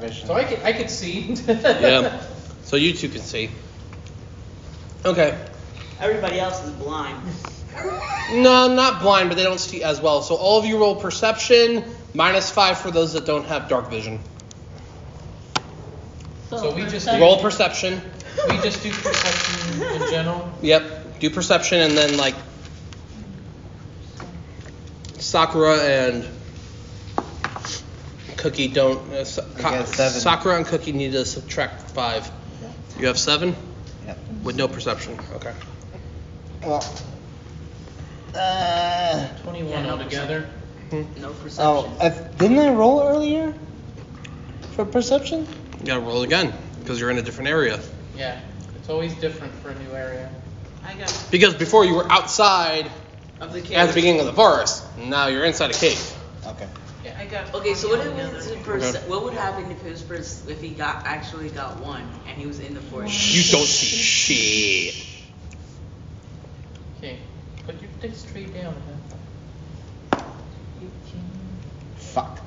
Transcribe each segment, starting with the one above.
vision. So I could see. Yeah. So you two can see. Okay. Everybody else is blind. No, not blind, but they don't see as well. So all of you roll perception, -5 for those that don't have dark vision. So we just Roll perception. We just do perception in general. Yep. Do perception, and then like Sakura and Cookie don't. get 7. Sakura and Cookie need to subtract 5. You have 7 Yep. with no perception. Okay. Well. 21 altogether. No perception. Oh, didn't I roll earlier for perception? You gotta roll again because you're in a different area. Yeah, it's always different for a new area. I got Because before you were outside of the cave. at the beginning of the forest. Now you're inside a cave. Okay. Yeah. I got. Okay, so what Okay. what would happen if his if he actually got 1 and he was in the forest? You don't see shit. Okay, put your dick straight down. Fuck.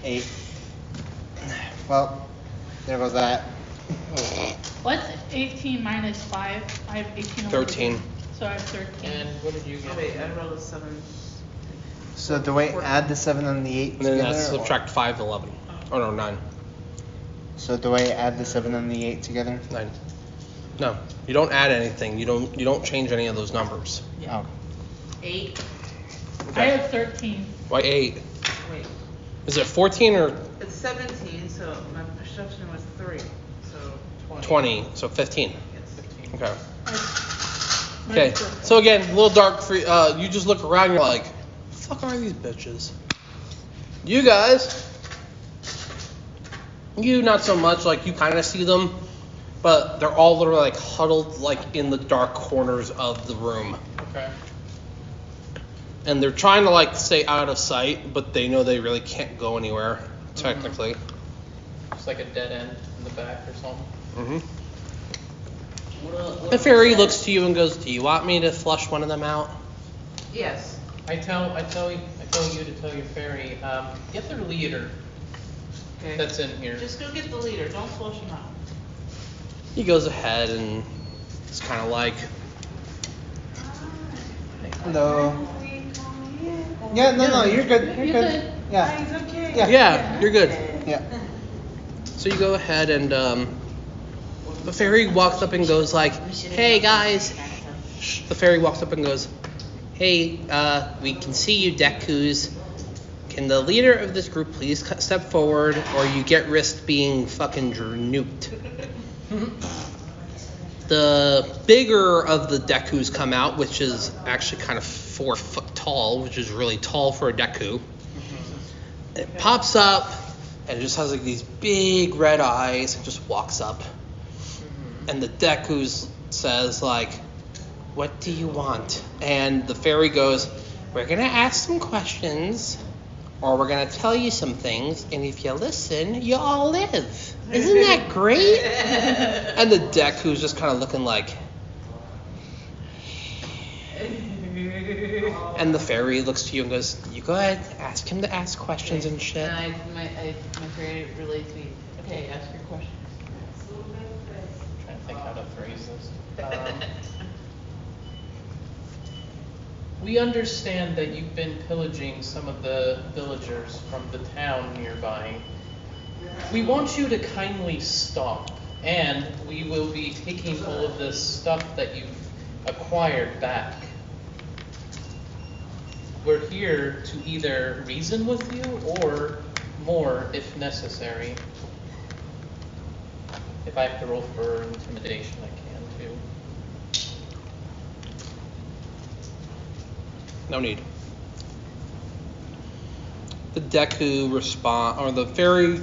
8. Well, there goes that. What's 18 minus 5? I have 18 over 13. here. So I have 13. And what did you get? Oh wait, I rolled a 7. So do I add the 7 and the 8 And then together? that's subtract 5 to 11. Oh no, 9. So do I add the 7 and the 8 together? 9. No, you don't add anything. You don't change any of those numbers. Yeah. Oh. 8. I have 13. Why 8? Wait. Is it 14 or It's 17, so my perception was 3. So 20? So 15. yes. Okay. Mine's Okay. perfect. So again, a little dark for you. Just look around. You're like, the fuck are these bitches? You guys, you not so much. Like you kind of see them, but they're all literally like huddled like in the dark corners of the room. Okay. And they're trying to like stay out of sight, but they know they really can't go anywhere, technically. Just like a dead end in the back or something. The fairy looks to you and goes, "Do you want me to flush one of them out?" Yes. I tell you to tell your fairy, get their leader Okay. that's in here. Just go get the leader. Don't flush him out. He goes ahead and it's kind of like, Hello. Yeah, no, you're good. You're You're good. good. Yeah. He's okay. yeah, you're good. Yeah. So you go ahead and the fairy walks up and goes like, "Hey guys." The fairy walks up and goes, "Hey, we can see you, Deku's. Can the leader of this group please step forward, or you get risked being fucking nuked?" The bigger of the Dekus come out, which is actually kind of 4 foot tall, which is really tall for a Deku. It pops up and it just has like these big red eyes and just walks up. And the Deku says like, "What do you want?" And the fairy goes, "We're gonna ask some questions, or we're gonna tell you some things, and if you listen, you all live. Isn't that great?" And the Deku's just kind of looking like. And the fairy looks to you and goes, "You go ahead, ask him to ask questions and shit." And my fairy relates to me. Okay, ask your question. I'm trying to think how to phrase this. We understand that you've been pillaging some of the villagers from the town nearby. We want you to kindly stop, and we will be taking all of this stuff that you've acquired back. We're here to either reason with you or more if necessary. If I have to roll for intimidation, I can too. No need. The Deku the fairy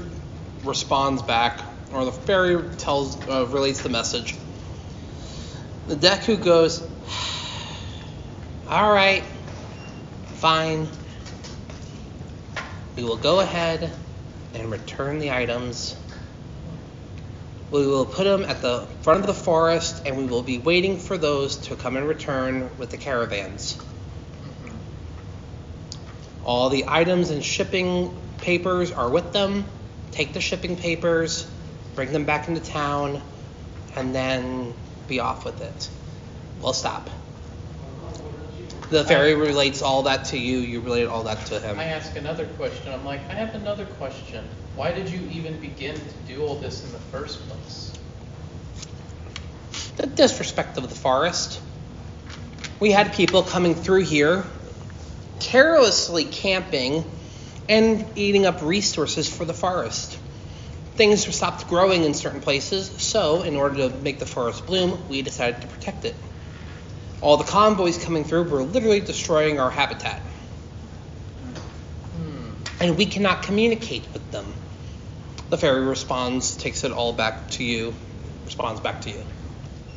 responds back, or the fairy relates the message. The Deku goes, "All right, fine. We will go ahead and return the items. We will put them at the front of the forest, and we will be waiting for those to come and return with the caravans. All the items and shipping papers are with them. take the shipping papers, bring them back into town, and then be off with it. We'll stop. The ferry relates all that to you. You relate all that to him. I ask another question. I'm like, I have another question. Why did you even begin to do all this in the first place? The disrespect of the forest. We had people coming through here, carelessly camping and eating up resources for the forest. Things stopped growing in certain places, so in order to make the forest bloom, we decided to protect it. All the convoys coming through were literally destroying our habitat. And we cannot communicate with them. The ferry responds, takes it all back to you, responds back to you.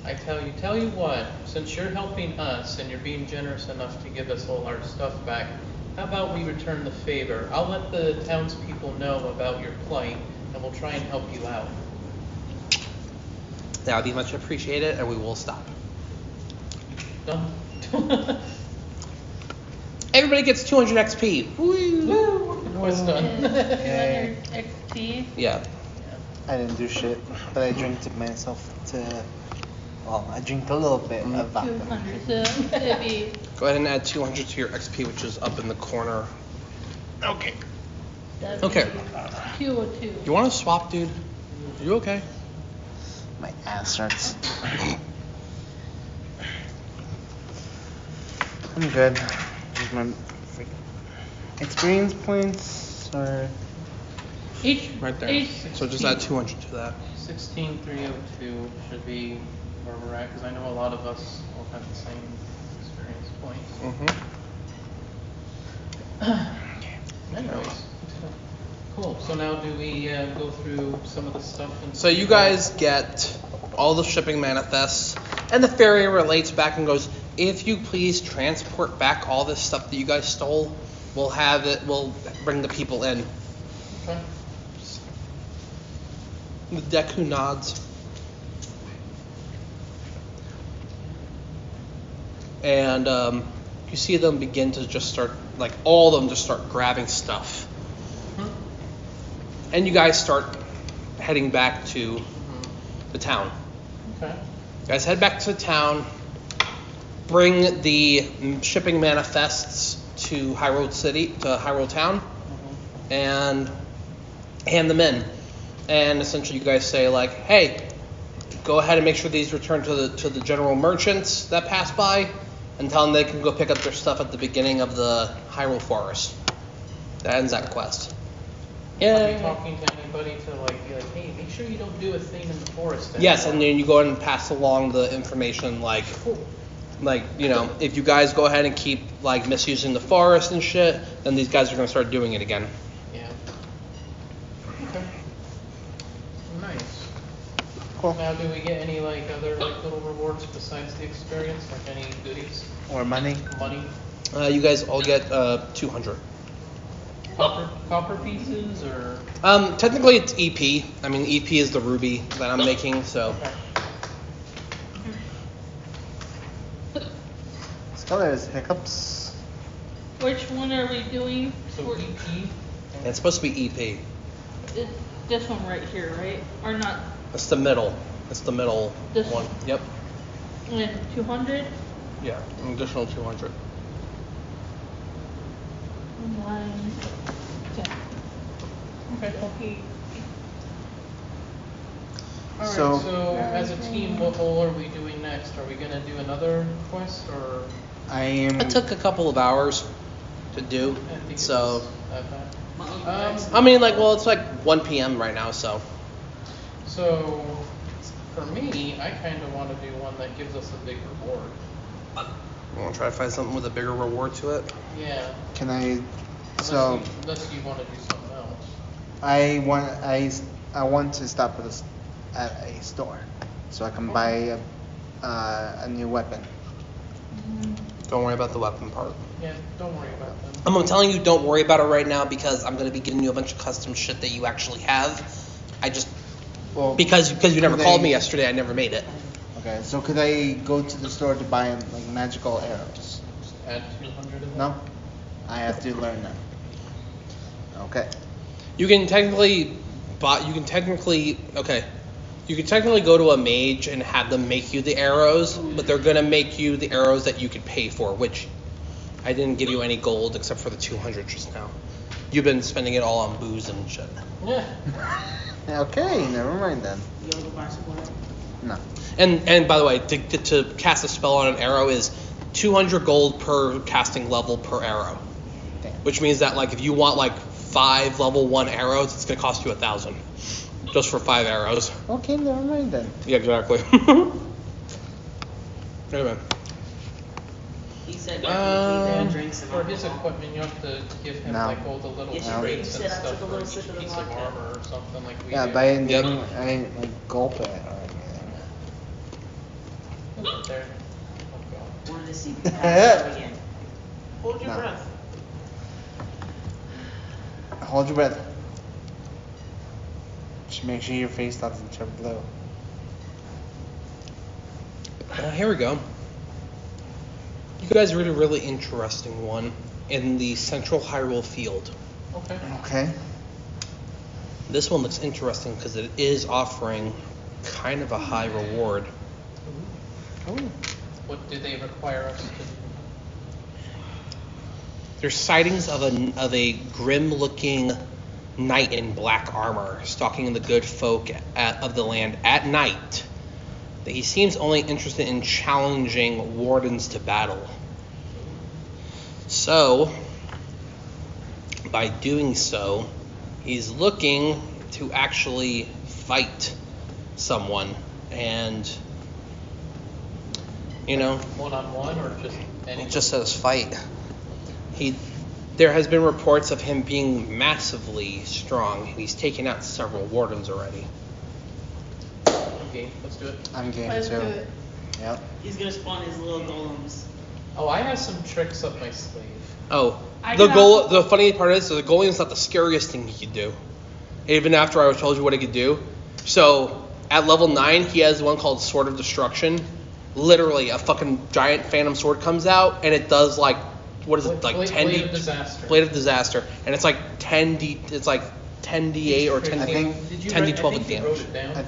I tell you what, since you're helping us and you're being generous enough to give us all our stuff back, how about we return the favor? I'll let the townspeople know about your plight and we'll try and help you out. That would be much appreciated, and we will stop. Done? Everybody gets 200 XP. Woo! Quest done. Is 200 XP? Yeah. I didn't do shit, but I drank to myself well, I drank a little bit of vodka. 200, so it'd be, Go ahead and add 200 to your XP, which is up in the corner. Okay. that'd Okay. be 202. You want to swap, dude? Are you okay? My ass hurts. I'm good. Just my freaking experience points or Each, Right there. each So just add 200 to that. 16302 should be where we're at, because I know a lot of us all have the same experience points. Mm-hmm. Anyways, cool. So now do we go through some of the stuff? And So you guys get all the shipping manifests, and the ferry relates back and goes, if you please transport back all this stuff that you guys stole, we'll bring the people in. Okay. The Deku nods. And you see them begin to just start, like all of them just start grabbing stuff. And you guys start heading back to the town. Okay. You guys head back to the town, bring the shipping manifests to Hyrule Town, and hand them in. And essentially you guys say like, hey, go ahead and make sure these return to the general merchants that pass by, and tell them they can go pick up their stuff at the beginning of the Hyrule Forest. That ends that quest. Are we talking to anybody to be like, hey, make sure you don't do a thing in the forest anymore? Yes, and then you go ahead and pass along the information like, if you guys go ahead and keep like misusing the forest and shit, then these guys are gonna start doing it again. Yeah. Okay. Nice. cool. Now, do we get any other little rewards besides the experience? Like any goodies? Or money. Money? You guys all get 200. Copper pieces or? Technically it's EP. I mean, EP is the ruby that I'm making, so. Okay. Scholars, hiccups. Which one are we doing? So EP? It's supposed to be EP. It's this one right here, right? Or not? It's the middle. It's the middle This one. Yep. And 200? Yeah, an additional 200. 9, 10. Okay. Okay. Alright, So- so as a team, what goal are we doing next? Are we gonna do another quest or? It took a couple of hours to do, I think so. it was that bad. I mean, it's like 1 p.m. right now, so. So, for me, I kind of want to do one that gives us a big reward. You want to try to find something with a bigger reward to it? Yeah. Can I? So Unless you want to do something else. I want to stop at a store so I can buy a new weapon. Don't worry about the weapon part. Yeah, don't worry about them. I'm telling you, don't worry about it right now because I'm going to be giving you a bunch of custom shit that you actually have. Well, Because you never could called I- me yesterday, I never made it. Okay, so could I go to the store to buy magical arrows? Just add 200 of them. No, I have to learn that. Okay. You can technically but you can technically go to a mage and have them make you the arrows, but they're gonna make you the arrows that you could pay for, which I didn't give you any gold except for the 200 just now. You've been spending it all on booze and shit. Yeah. Okay, never mind then. You want to buy some more? No. And by the way, to cast a spell on an arrow is 200 gold per casting level per arrow. Damn. Which means that like if you want like 5 level 1 arrows, it's gonna cost you 1,000. Just for 5 arrows. Okay, never mind then. Yeah, exactly. Anyway. He said that he gave them drinks and For his alcohol. equipment, you have to give him No. like all the little Yes, you did. traits You and said I stuff took a for little each sip of the piece of vodka. armor or something like we Yeah, do. but I didn't, Yep. I didn't like gulp it or anything. Look at there. Oh, God. Wanted to see if he passed out again. Hold your No. breath. Hold your breath. Just make sure your face doesn't turn blue. Here we go. You guys read a really interesting one in the Central Hyrule Field. Okay. Okay. This one looks interesting because it is offering kind of a high reward. What do they require us to do? There's sightings of a grim-looking knight in black armor stalking the good folk of the land at night. That he seems only interested in challenging wardens to battle. So, by doing so, he's looking to actually fight someone, and One-on-one or just any? it just says fight. There has been reports of him being massively strong. He's taken out several wardens already. Okay, let's do it. I'm game Let's too. do it. Yep. He's gonna spawn his little golems. Oh, I have some tricks up my sleeve. Oh, I the can goal. also- The funny part is, the golem's not the scariest thing he could do. Even after I told you what he could do. So at level 9, he has one called Sword of Destruction. Literally, a fucking giant phantom sword comes out, and it does like, what is it, like Blade- 10 Blade D? of Disaster. Blade of Disaster, and it's like 10 D. It's like 10 D8 or 10 I think- Did you 10 write- D12 I think you damage. wrote it down. I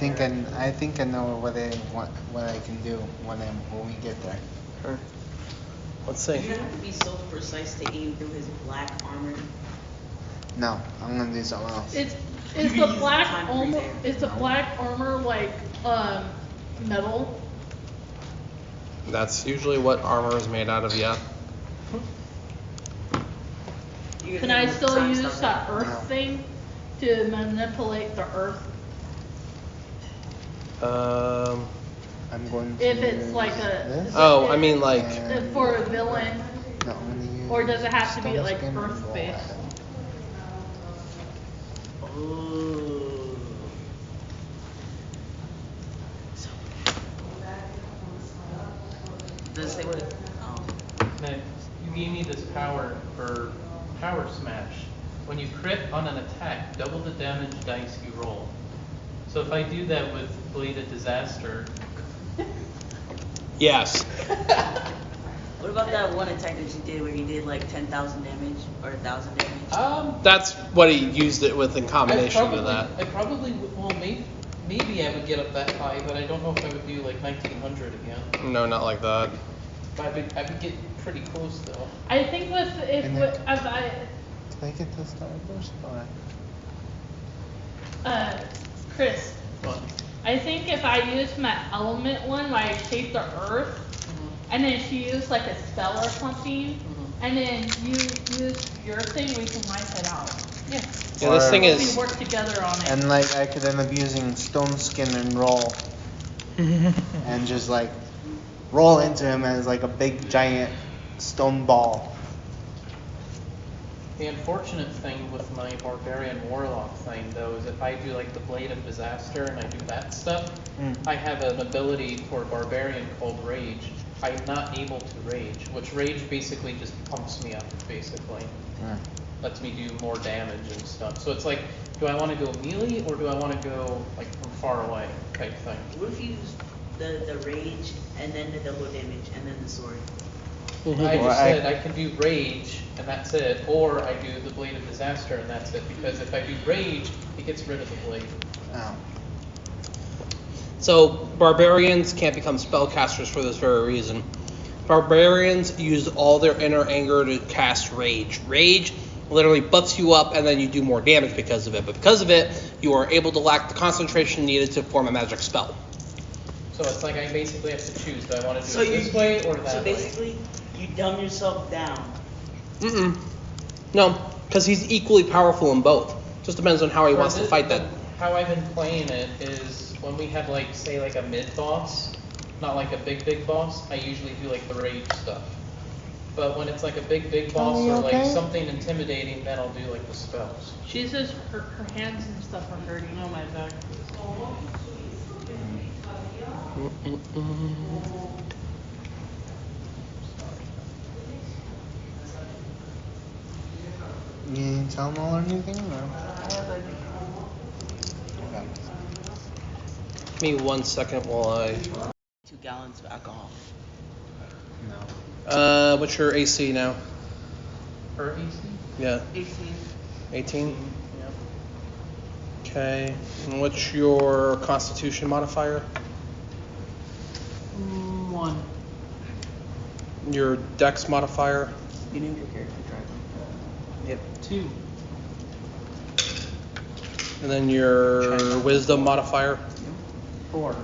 think I know what I can do when we get there. Sure. Let's see. You have to be so precise to aim through his black armor. No, I'm gonna do something else. Is You the can use black time armor freezer. is the black armor like metal? That's usually what armor is made out of, yeah. You Can I still time use stop that it. earth No. thing to manipulate the earth I'm going to if it's use like a this. Oh, I mean like, And- for a villain? No, I'm gonna use Or does it have to be, stone like, skin and roll earth-based? at him. Ooh. Does it say what? Now, you gave me this power for Power Smash. When you crit on an attack, double the damage dice you roll. So if I do that with Blade of Disaster, yes. What about that one attack that you did where you did like 10,000 damage or 1,000 damage? That's what he used it with in combination with that. I probably would, well, maybe I would get up that high, but I don't know if I would do like 1900 again. No, not like that. But I would get pretty close though. I think with if And with, then- as I Did I get this Starburst or? Chris, But I think if I use my element one, where I shape the earth, and then she used like a spell or something, and then you use your thing, we can wipe it out. yeah. Yeah, this thing We is. work together on it. And like I could end up using stone skin and roll, and just like roll into him as like a big giant stone ball. The unfortunate thing with my Barbarian Warlock thing, though, is if I do like the Blade of Disaster and I do that stuff, I have an ability for Barbarian called Rage. I'm not able to Rage, which Rage basically just pumps me up, basically. Lets me do more damage and stuff. So it's like, do I want to go melee or do I want to go like from far away type thing? What if you use the rage and then the double damage and then the sword? I Or just said I can do rage and that's it, or I do the blade of disaster and that's it. Because if I do rage, it gets rid of the blade. Oh. So barbarians can't become spellcasters for this very reason. Barbarians use all their inner anger to cast rage. Rage literally butts you up and then you do more damage because of it. But because of it, you are able to lack the concentration needed to form a magic spell. So it's like I basically have to choose, do I want to do it this way or that way? So basically, you dumb yourself down. No, because he's equally powerful in both. Just depends on how he wants to fight that. How I've been playing it is when we have like, say like a mid boss, not like a big boss, I usually do like the rage stuff. But when it's like a big boss or like something intimidating, then I'll do like the spells. She says her hands and stuff are hurting. No, my back. You didn't tell them all or anything? Or? Okay. Give me 1 second while I. 2 gallons of alcohol. No. What's your AC now? Her AC? Yeah. 18. 18? Yeah. Okay. And what's your Constitution modifier? 1. Your Dex modifier? You named your character driver. Yep. 2. And then your Wisdom modifier? 4.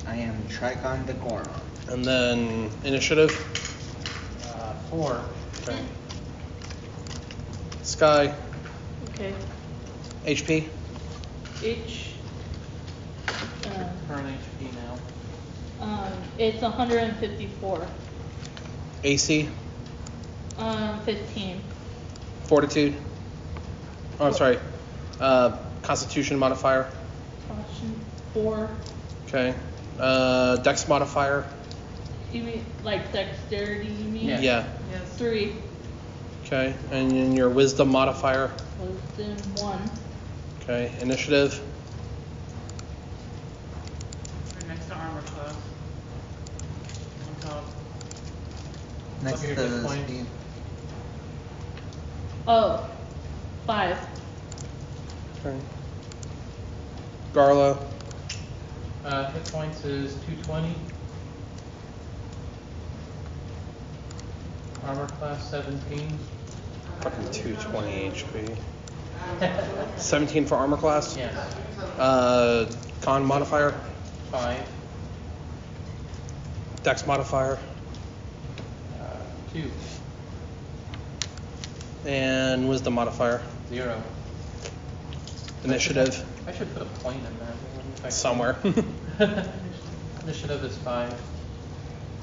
I am Tricon the Gorn. And then Initiative? 4. Okay. Sky? Okay. HP? Current HP now. It's 154. AC? 15. Fortitude? Oh, I'm sorry. Constitution modifier? Caution 4. Okay. Dex modifier? You mean like dexterity? You mean? Yeah. Yeah. Yes. 3. Okay. And then your Wisdom modifier? Wisdom 1. Okay. Initiative? Right next to armor class. On top. Next Okay, to good the point. speed. Oh, 5. Okay. Garla? Hit points is 220. Armor class 17. Fucking 220 HP. 17 for armor class? Yes. Con modifier? 5. Dex modifier? 2. And Wisdom modifier? 0. Initiative? I should put a point in that. If I Somewhere. Initiative is 5.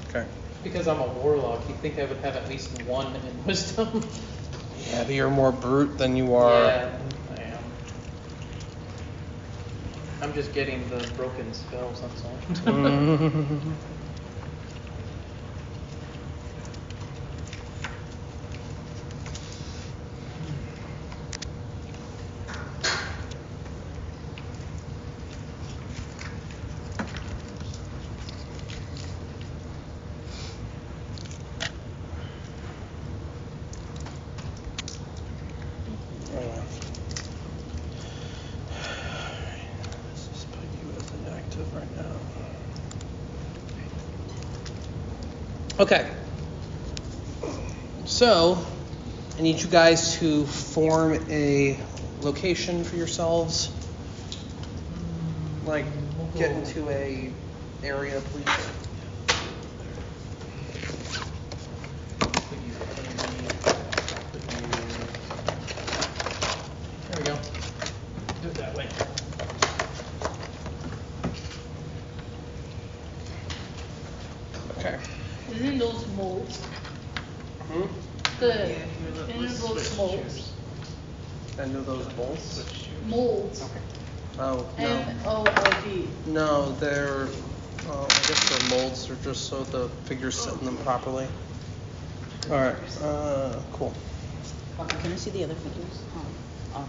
Okay. Because I'm a warlock, you'd think I would have at least 1 in wisdom. Yeah, but you're more brute than you are. Yeah, I am. I'm just getting the broken spells, that's all. Let's just put you as inactive right now. Okay. So, I need you guys to form a location for yourselves. Like, get into a area, please. There we go. Do it that way. Okay. Isn't those molds? The Yeah, here, isn't let's those switch molds? chairs. End of those bolts? Molds. Oh, no. MOLD. No, they're, I guess they're molds. They're just so the figures sit in them properly. All right, cool. Can I see the other figures? Oh.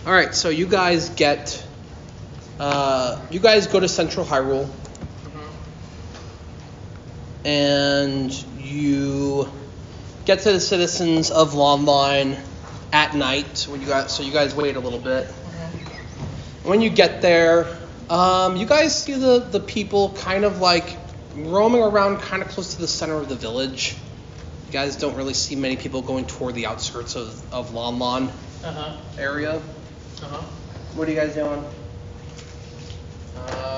All right, so you guys get You guys go to Central Hyrule, and you get to the citizens of London at night. So you guys wait a little bit. When you get there, you guys see the people kind of like roaming around, kind of close to the center of the village. You guys don't really see many people going toward the outskirts of Lon area. What are you guys doing?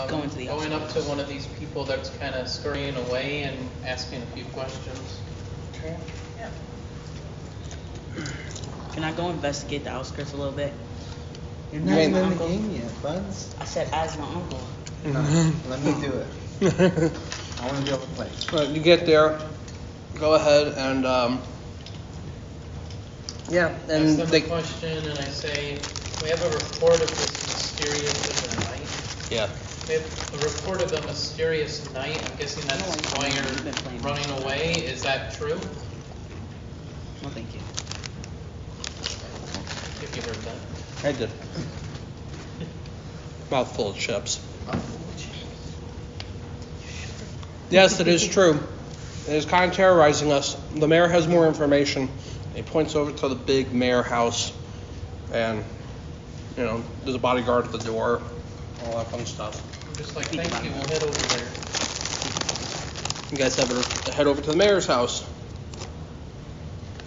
Going up to one of these people that's kind of scurrying away and asking a few questions. Okay. Yeah. Can I go investigate the outskirts a little bit? You're not even in the game yet, Buds. I said as my uncle. No, let me do it. I want to be able to play. Right, you get there. Go ahead and yeah, I and ask them a question and I say, we have a report of this mysterious night. Yeah. We have a report of a mysterious night. I'm guessing that's why you're running away. Is that true? No, thank you. If you heard that. I did. Mouthful of chips. Yes, it is true. It is kind of terrorizing us. The mayor has more information. He points over to the big mayor house, and there's a bodyguard at the door, all that fun stuff. I'm just like, thank you. We'll head over there. You guys head over to the mayor's house.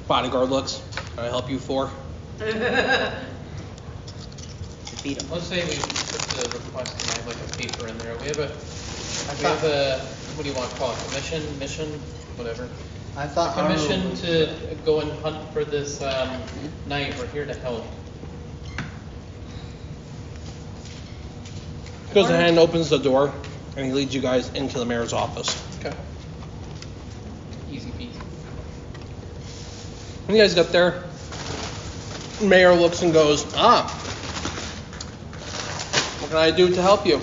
Bodyguard looks. Can I help you for? Defeat him. Let's say we took the request and I have like a paper in there. We have a what do you want to call it? Mission, whatever. I thought A commission to go and hunt for this knight. We're here to help. Goes ahead and opens the door, and he leads you guys into the mayor's office. Okay. Easy peasy. When you guys get there, mayor looks and goes, what can I do to help you?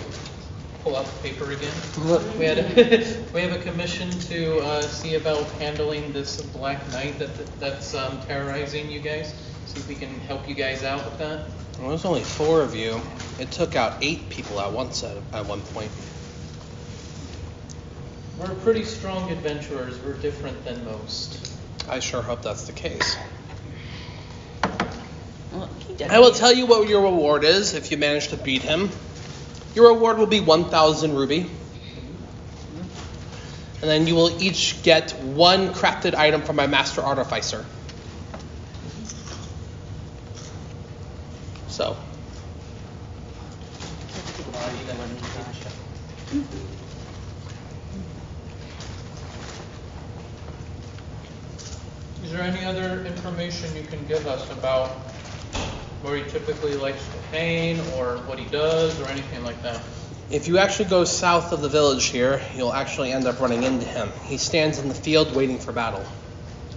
Pull out the paper again. We have a commission to see about handling this Black Knight that's terrorizing you guys. See if we can help you guys out with that. Well, there's only 4 of you. It took out 8 people at one point. We're pretty strong adventurers. We're different than most. I sure hope that's the case. Well, I will tell you what your reward is if you manage to beat him. Your reward will be 1,000 ruby. And then you will each get 1 crafted item from my master artificer. So. Is there any other information you can give us about where he typically likes to hang or what he does or anything like that? If you actually go south of the village here, you'll actually end up running into him. He stands in the field waiting for battle.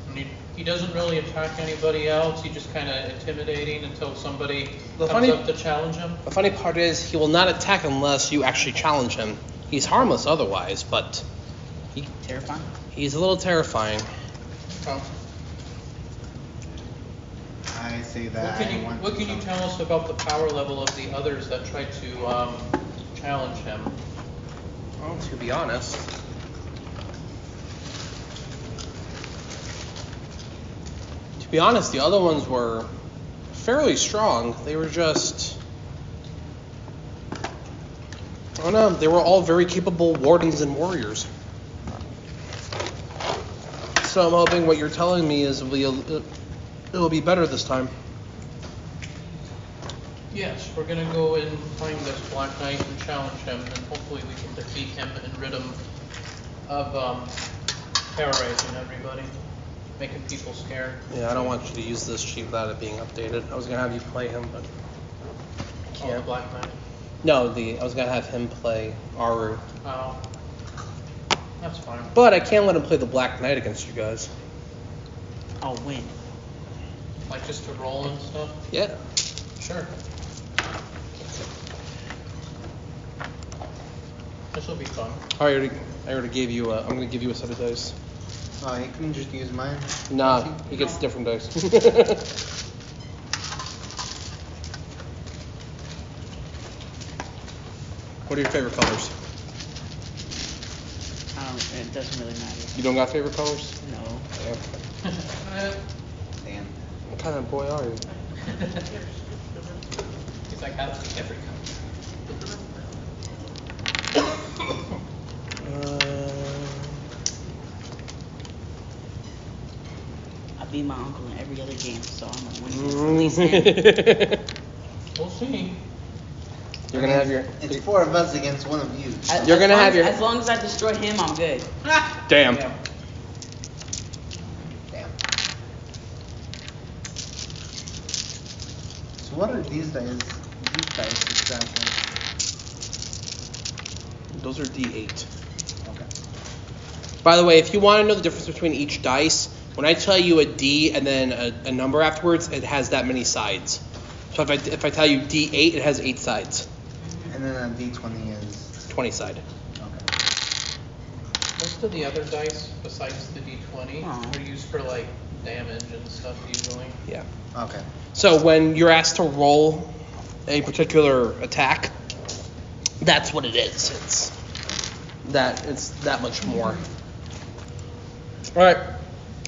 And he doesn't really attack anybody else. He's just kind of intimidating until somebody comes up to challenge him. The funny part is he will not attack unless you actually challenge him. He's harmless otherwise, but Terrifying? he's a little terrifying. Oh. I say that. What can you tell us about the power level of the others that try to challenge him? Well, to be honest, the other ones were fairly strong. They were just, I don't know, they were all very capable wardens and warriors. So I'm hoping what you're telling me is it will be better this time. Yes, we're gonna go and find this Black Knight and challenge him, and hopefully we can defeat him and rid him of terrorizing everybody, making people scared. Yeah, I don't want you to use this sheet without it being updated. I was gonna have you play him, but I Oh, the can't. Black Knight. No, I was gonna have him play Aru, Oh, that's fine. but I can't let him play the Black Knight against you guys. I'll win. Like just to roll and stuff. Yeah. Sure. This will be fun. I already gave you. I'm gonna give you a set of dice. Oh, you can just use mine. Nah, he gets different dice. What are your favorite colors? It doesn't really matter. You don't got favorite colors? No. Damn. What kind of boy are you? He's like, I like every I beat my uncle in every other game, so I'm gonna win against at least him. We'll see. You're gonna have your. It's 4 of us against 1 of you. You're gonna have your. As long as I destroy him, I'm good. Damn. Yeah. Damn. So what are these dice? These dice exactly. Those are D8. Okay. By the way, if you want to know the difference between each dice, when I tell you a D and then a number afterwards, it has that many sides. So if I tell you D8, it has 8 sides. And then a D20 is 20 side. okay. Most of the other dice, besides the D20, Aw. are used for like damage and stuff usually. Yeah. Okay. So when you're asked to roll a particular attack, that's what it is. It's that much more. All right.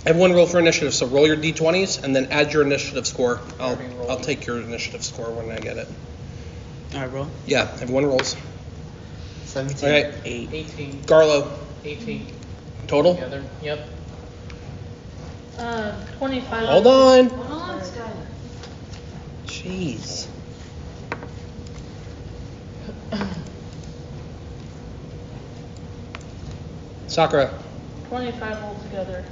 I have 1 roll for initiative, so roll your D20s and then add your initiative score. I'll take your initiative score when I get it. Alright, bro. Yeah, I have 1 rolls. 17. All right. 18. Garlo, 18 total? together. Yep. 25. Hold on. Hold on, Skylar. Jeez. Sakura, 25 altogether.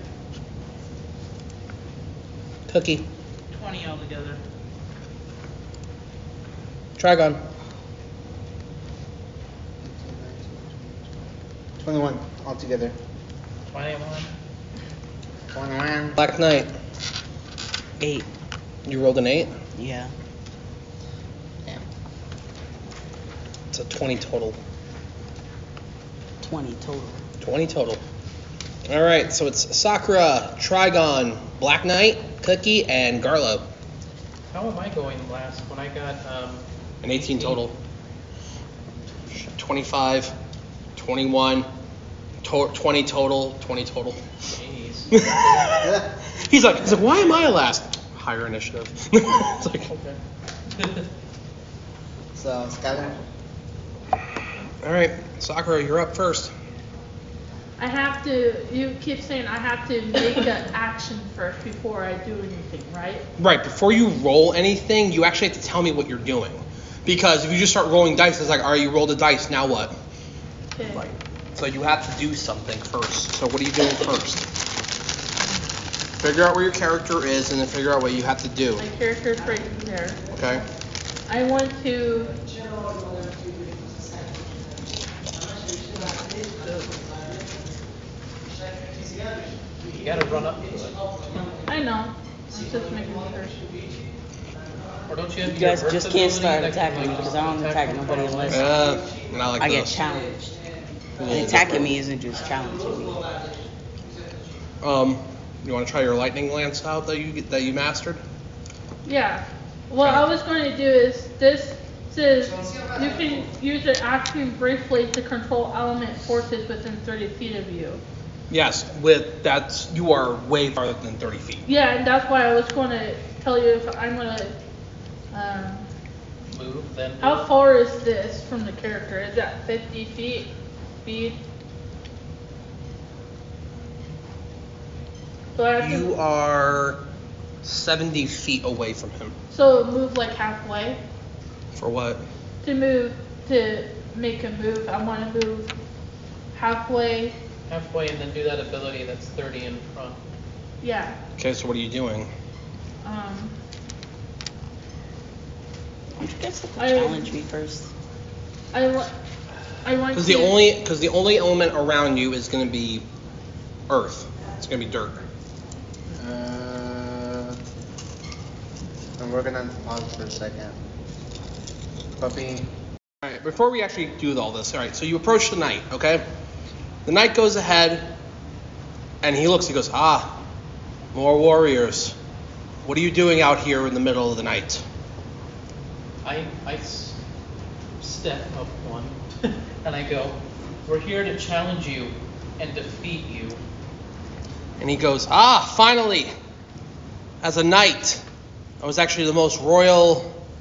Cookie, 20 altogether. Trigon, 21 altogether. 21. 21. Black Knight. 8. You rolled an 8? Yeah. It's a 20 total. 20 total. 20 total. All right, so it's Sakura, Trigon, Black Knight, Cookie, and Garlo. How am I going last when I got An 18 total. 25, 21, 20 total, 20 total. Jeez. He's like, why am I last? Higher initiative. It's like, Okay. So, Skylar? all right, Sakura, you're up first. I have to, you keep saying I have to make an action first before I do anything, right? Right, before you roll anything, you actually have to tell me what you're doing. Because if you just start rolling dice, it's like, all right, you rolled a dice, now what? Okay. Right. So you have to do something first. So what are you doing first? Figure out where your character is and then figure out what you have to do. My character's right there. Okay? I want to. You gotta run up to it. I know. I'm just making sure. Or don't you have You your guys Earth just can't ability start that can, attacking me like, because I don't attack nobody unless Not like I get this. challenged. And attacking me isn't just challenging me. You want to try your lightning lance out that you mastered? Yeah. What I was going to do is this says you can use an action briefly to control element forces within 30 feet of you. Yes, you are way farther than 30 feet. Yeah, and that's why I was going to tell you if I'm going to. move then. How far is this from the character? Is that 50 feet? Speed? So I have You to, are 70 feet away from him. so move like halfway. For what? To make a move, I want to move halfway. Halfway and then do that ability that's 30 in front. Yeah. Okay, so what are you doing? Why don't you guys have to I- challenge me first? I want Because to. the only element around you is going to be earth. It's going to be dirt. And we're gonna pause for a second. Puppy. All right, before we actually do all this, all right, so you approach the knight, okay? The knight goes ahead, and he goes, more warriors. What are you doing out here in the middle of the night? I step up one. And I go, we're here to challenge you and defeat you. And he goes, "Ah, finally! As a knight, I was actually the most royal